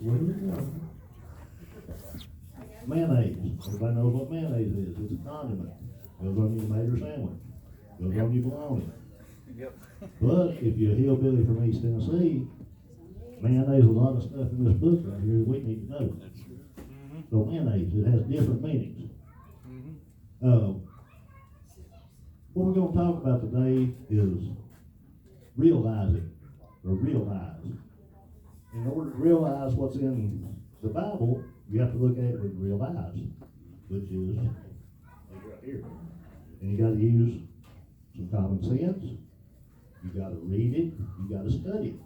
Where did it go? Mayonnaise. Everybody knows what mayonnaise is. It's a condiment. Goes on your tomato sandwich. Goes on your bologna. Yep. But if you're a hillbilly from East Tennessee, mayonnaise, a lot of stuff in this book right here that we need to know. So mayonnaise, it has different meanings. What we're going to talk about today is realizing, or realize. In order to realize what's in the Bible, you have to look at it with real eyes, which is right here. And you got to use some common sense. You got to read it. You got to study it.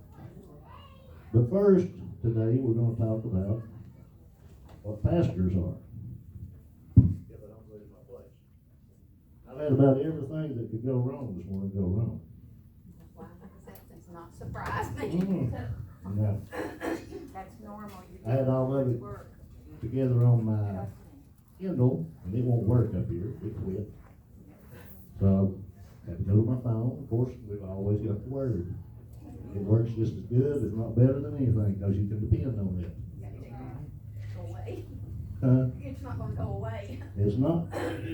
But first, today, we're going to talk about what pastors are. If I don't lose my place. I've had about everything that could go wrong this morning go wrong. Wow, that does not surprise me. No. That's normal. I had all of it together on my Kindle, and it won't work up here. It quit. So I had to go to my phone. Of course, we've always got the Word. It works just as good, if not better than anything, because you can depend on it. Go away. Huh? It's not going to go away. It's not. Let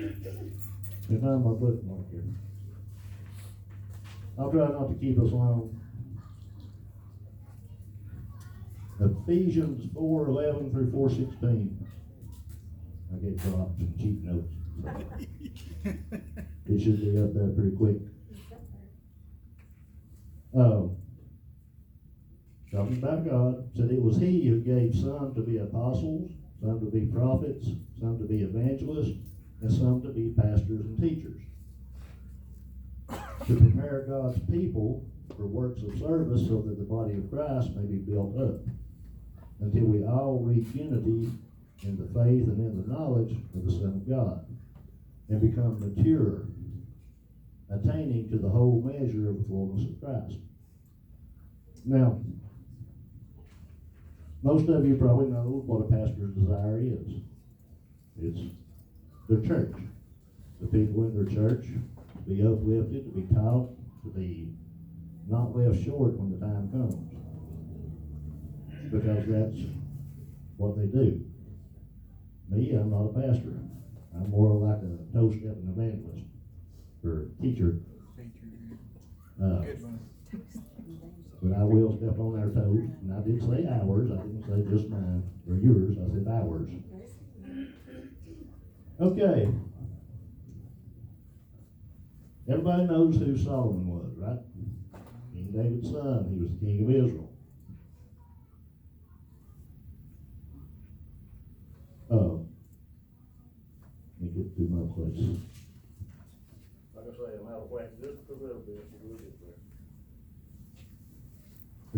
me find my bookmark here. I'll try not to keep us long. Ephesians 4:11 through 4:16. I get dropped some cheap notes. So it should be up there pretty quick. Talking about God, said it was He who gave some to be apostles, some to be prophets, some to be evangelists, and some to be pastors and teachers, to prepare God's people for works of service so that the body of Christ may be built up, until we all reach unity in the faith and in the knowledge of the Son of God, and become mature, attaining to the whole measure of the fullness of Christ. Now, most of you probably know what a pastor's desire is. It's their church. The people in their church to be uplifted, to be taught, to be not left short when the time comes. Because that's what they do. Me, I'm not a pastor. I'm more like a toe-stepping evangelist or teacher. Good one. But I will step on their toes. And I did say ours. I didn't say just mine or yours. I said ours. Okay. Everybody knows who Solomon was, right? King David's son. He was the king of Israel. Let me get to my place. Like I say, I'm out of whack just a little bit, but we'll get there.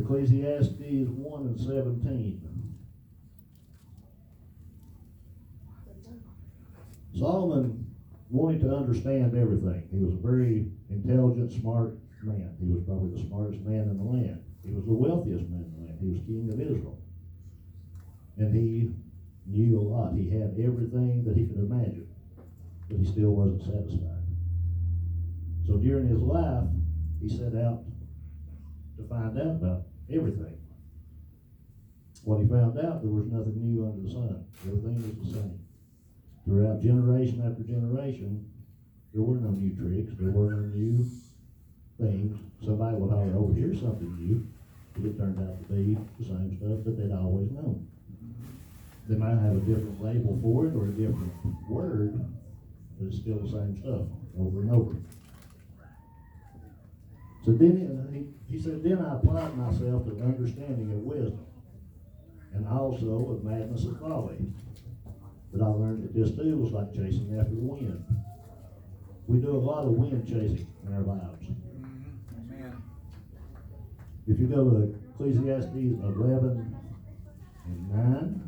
Ecclesiastes 1 and 17. Solomon wanted to understand everything. He was a very intelligent, smart man. He was probably the smartest man in the land. He was the wealthiest man in the land. He was king of Israel. And he knew a lot. He had everything that he could imagine, but he still wasn't satisfied. So during his life, he set out to find out about everything. What he found out, there was nothing new under the sun. Everything was the same. Throughout generation after generation, there were no new tricks. There were no new things. Somebody would holler, oh, here's something new. But it turned out to be the same stuff that they'd always known. They might have a different label for it or a different word, but it's still the same stuff over and over. So then he said, then I applied myself to the understanding of wisdom and also of madness and folly. But I learned that this too was like chasing after the wind. We do a lot of wind chasing in our lives. Amen. If you go to Ecclesiastes 11 and 9,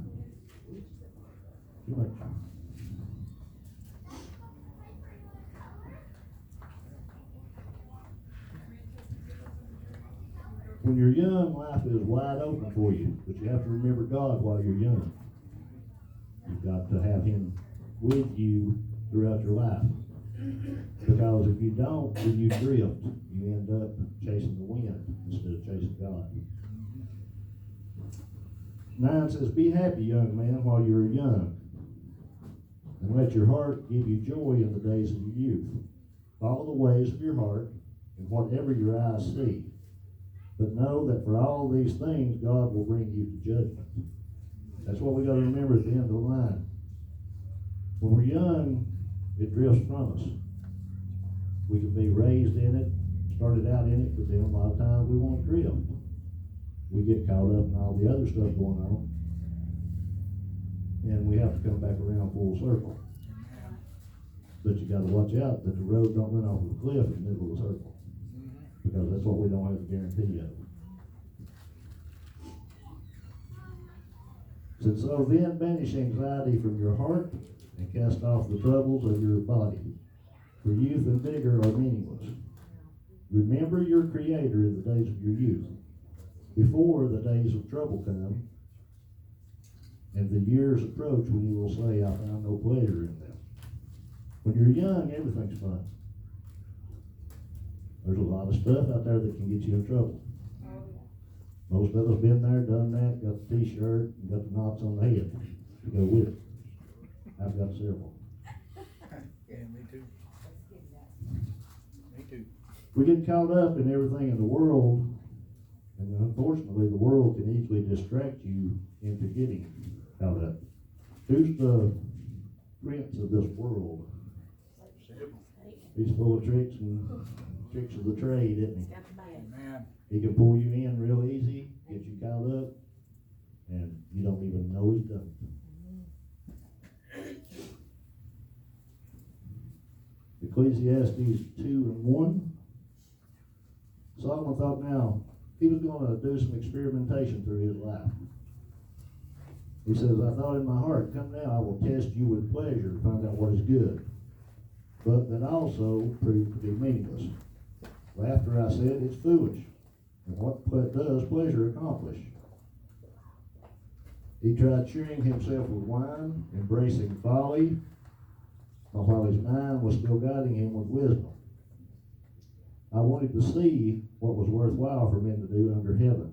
when you're young, life is wide open for you, but you have to remember God while you're young. You've got to have Him with you throughout your life. Because if you don't, then you drift. You end up chasing the wind instead of chasing God. 9 says, be happy, young man, while you are young, and let your heart give you joy in the days of your youth. Follow the ways of your heart and whatever your eyes see. But know that for all these things, God will bring you to judgment. That's what we got to remember at the end of the line. When we're young, it drifts from us. We can be raised in it, started out in it, but then a lot of times we won't drift. We get caught up in all the other stuff going on, and we have to come back around full circle. But you got to watch out that the road don't run off the cliff in the middle of the circle, because that's what we don't have a guarantee of. So then banish anxiety from your heart and cast off the troubles of your body, for youth and vigor are meaningless. Remember your Creator in the days of your youth, before the days of trouble come, and the years approach when you will say, I found no pleasure in them. When you're young, everything's fun. There's a lot of stuff out there that can get you in trouble. Most of us been there, done that, got the t-shirt, and got the knots on the head to go with it. I've got several. Yeah, me too. Me too. We get caught up in everything in the world, and unfortunately the world can easily distract you into getting caught up. Who's the prince of this world? He's full of tricks of the trade, isn't he? Man. He can pull you in real easy, get you caught up, and you don't even know he's done it. Ecclesiastes 2:1. Solomon thought now he was going to do some experimentation through his life. He says, I thought in my heart, come now, I will test you with pleasure to find out what is good. But that also proved to be meaningless. Laughter, I said, it's foolish. And what does pleasure accomplish? He tried cheering himself with wine, embracing folly, while his mind was still guiding him with wisdom. I wanted to see what was worthwhile for men to do under heaven.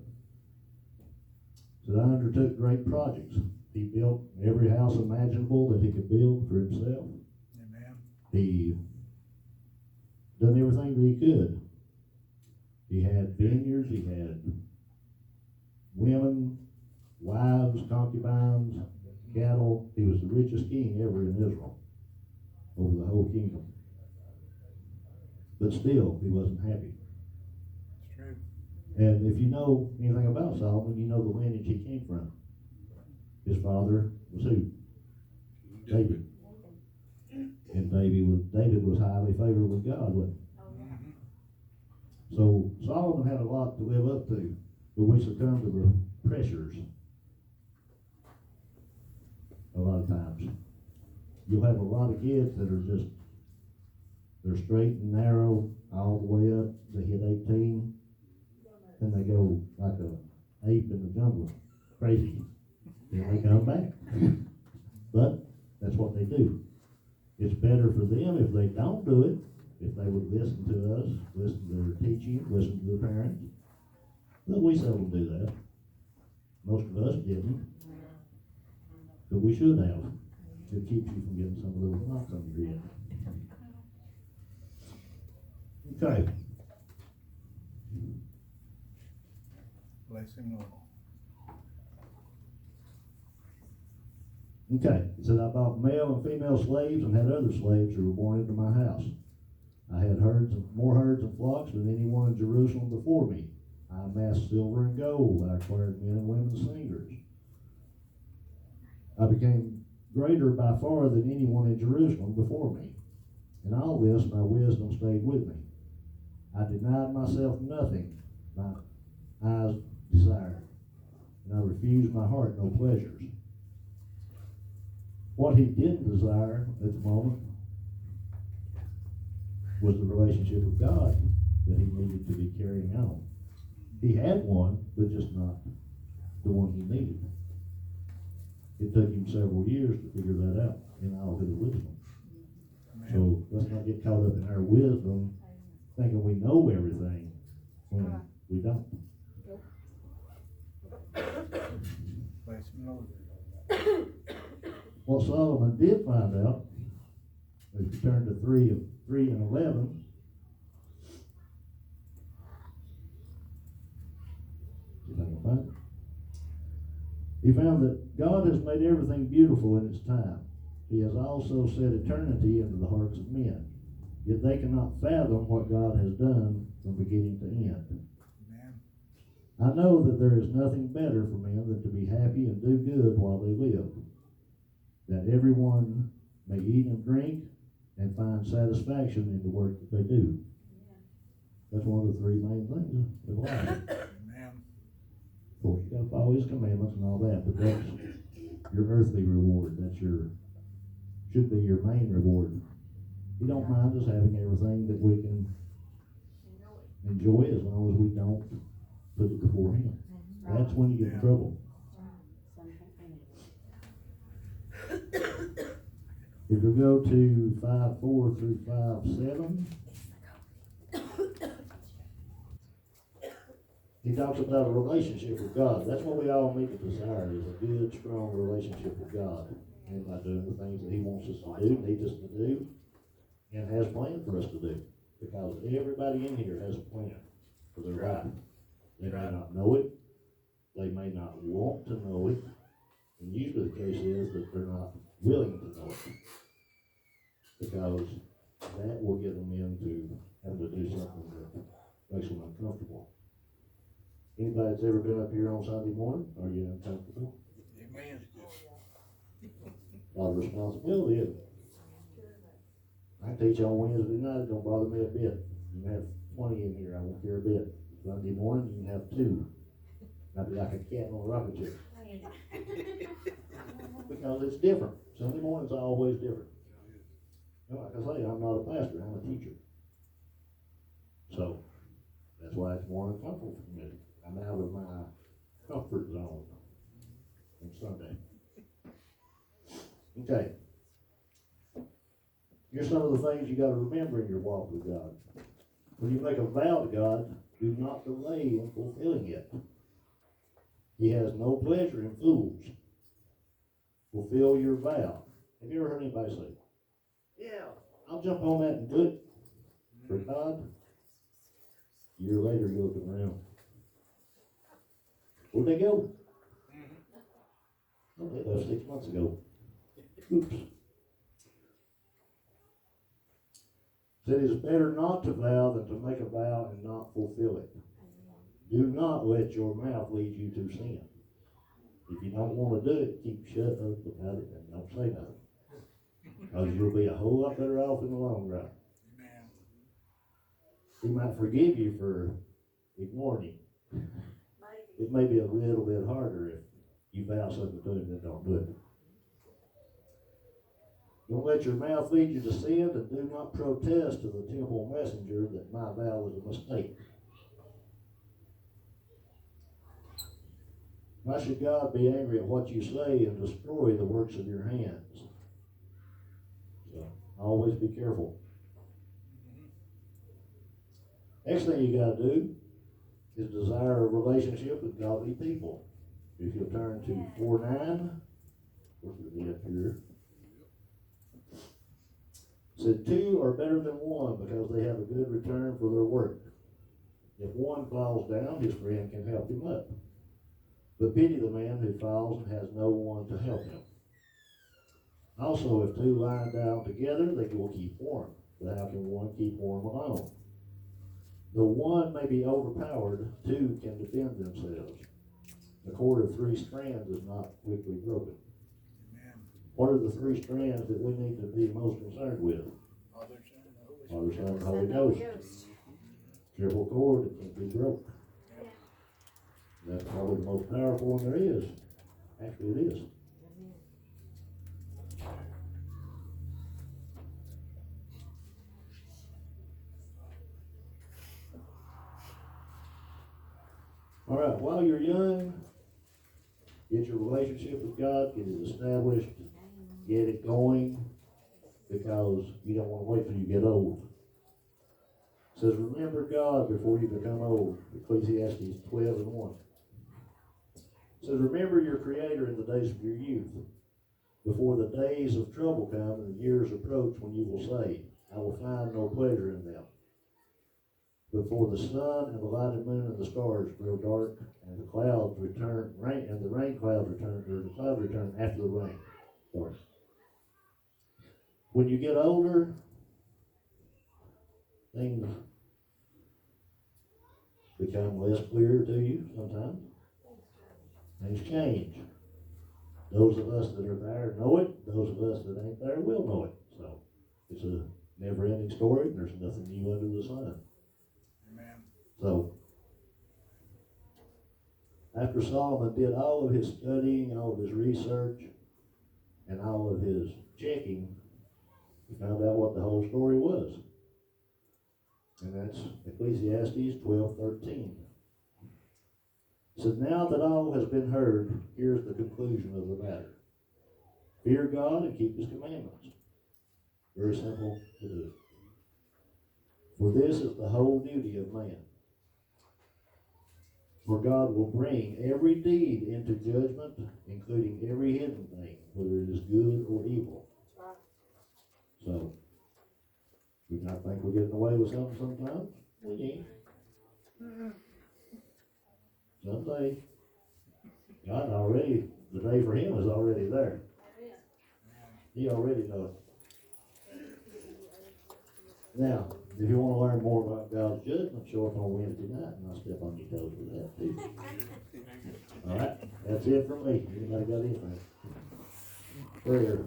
So I undertook great projects. He built every house imaginable that he could build for himself. Amen. He done everything that he could. He had vineyards, he had women, wives, concubines, cattle. He was the richest king ever in Israel, over the whole kingdom. But still, he wasn't happy. It's true. And if you know anything about Solomon, you know the lineage he came from. His father was who? David. And David was highly favored with God, wasn't he? So Solomon had a lot to live up to, but we succumb to the pressures a lot of times. You'll have a lot of kids that are just, they're straight and narrow all the way up. They hit 18, then they go like a ape in the jungle, crazy. Then they come back. But that's what they do. It's better for them if they don't do it, if they would listen to us, listen to their teaching, listen to their parents. But we seldom do that. Most of us didn't. But we should have. It keeps you from getting some of those knocks on your head. Okay. Bless him, Lord. Okay, it said I bought male and female slaves and had other slaves who were born into my house. I had more herds and flocks than anyone in Jerusalem before me. I amassed silver and gold. I acquired men and women singers. I became greater by far than anyone in Jerusalem before me. In all this, my wisdom stayed with me. I denied myself nothing my eyes desired, and I refused my heart no pleasures. What he didn't desire at the moment was the relationship with God that he needed to be carrying on. He had one, but just not the one he needed. It took him several years to figure that out in all his wisdom. So let's not get caught up in our wisdom thinking we know everything when we don't. Bless Bless him, Lord. What Solomon did find out, if you turn to 3 and 11, see if I can find it. He found that God has made everything beautiful in its time. He has also set eternity into the hearts of men. Yet they cannot fathom what God has done from beginning to end. Amen. I know that there is nothing better for men than to be happy and do good while they live, that everyone may eat and drink and find satisfaction in the work that they do. That's one of the 3 main things of life. Amen. Of course, you gotta follow his commandments and all that, but that's your earthly reward. Should be your main reward. He don't mind us having everything that we can enjoy as long as we don't put it before him. That's when you get in trouble. If we go to 5:4 through 5:7, he talks about a relationship with God. That's what we all need to desire, is a good, strong relationship with God. And by doing the things that he wants us to do, needs us to do, and has planned for us to do. Because everybody in here has a plan for their life. They may not know it. They may not want to know it. And usually the case is that they're not willing to know it. Because that will get them into having to do something that makes them uncomfortable. Anybody that's ever been up here on Sunday morning, are you uncomfortable? Amen. A lot of responsibility, isn't it? I teach on Wednesday night, it don't bother me a bit. You can have 20 in here, I won't care a bit. Sunday morning, you can have 2. I'd be like a cat on a rocket ship. Because it's different. Sunday morning's always different. You know, like I say, I'm not a pastor, I'm a teacher. So, that's why it's more uncomfortable for me. I'm out of my comfort zone on Sunday. Okay. Here's some of the things you got to remember in your walk with God. When you make a vow to God, do not delay in fulfilling it. He has no pleasure in fools. Fulfill your vow. Have you ever heard anybody say, yeah, I'll jump on that and do it for God? A year later, you're looking around. Where'd they go? Oh, they left 6 months ago. Oops. Said it is better not to vow than to make a vow and not fulfill it. Do not let your mouth lead you to sin. If you don't want to do it, keep shut up about it and don't say nothing. Because you'll be a whole lot better off in the long run. Amen. He might forgive you for ignoring him. It may be a little bit harder if you vow something to him and don't do it. Don't let your mouth lead you to sin, and do not protest to the temple messenger that my vow was a mistake. Why should God be angry at what you say and destroy the works of your hands? So, always be careful. Next thing you got to do is desire a relationship with godly people. If you'll turn to 4:9, which will be up here. It said 2 are better than 1 because they have a good return for their work. If one falls down, his friend can help him up. But pity the man who falls and has no one to help him. Also, if 2 lie down together, they will keep warm. But how can one keep warm alone? Though one may be overpowered, 2 can defend themselves. The cord of 3 strands is not quickly broken. Amen. What are the 3 strands that we need to be most concerned with? Father, Son, and Holy Father, Spirit. Son, and Holy Ghost. Careful cord that can't be broke. That's probably the most powerful one there is. Actually, it is. All right, while you're young, get your relationship with God, get it established, get it going, because you don't want to wait till you get old. It says, remember God before you become old. Ecclesiastes 12:1. It says, remember your Creator in the days of your youth, before the days of trouble come and the years approach when you will say, I will find no pleasure in them. Before the sun and the lighted moon and the stars grow dark, and the clouds return, the rain clouds return, or the clouds return after the rain. Sorry. When you get older, things become less clear to you sometimes. Things change. Those of us that are there know it. Those of us that ain't there will know it. So it's a never-ending story, and there's nothing new under the sun. Amen. So after Solomon did all of his studying, all of his research, and all of his checking, he found out what the whole story was. And that's Ecclesiastes 12:13. It says, now that all has been heard, here's the conclusion of the matter. Fear God and keep his commandments. Very simple to do. For this is the whole duty of man. For God will bring every deed into judgment, including every hidden thing, whether it is good or evil. So, we not think we're getting away with something sometimes? We ain't. Someday, God already, the day for him is already there. He already knows. Now, if you want to learn more about God's judgment, show up on Wednesday night, and I'll step on your toes with that too. All right, that's it from me. Anybody got anything? Prayer.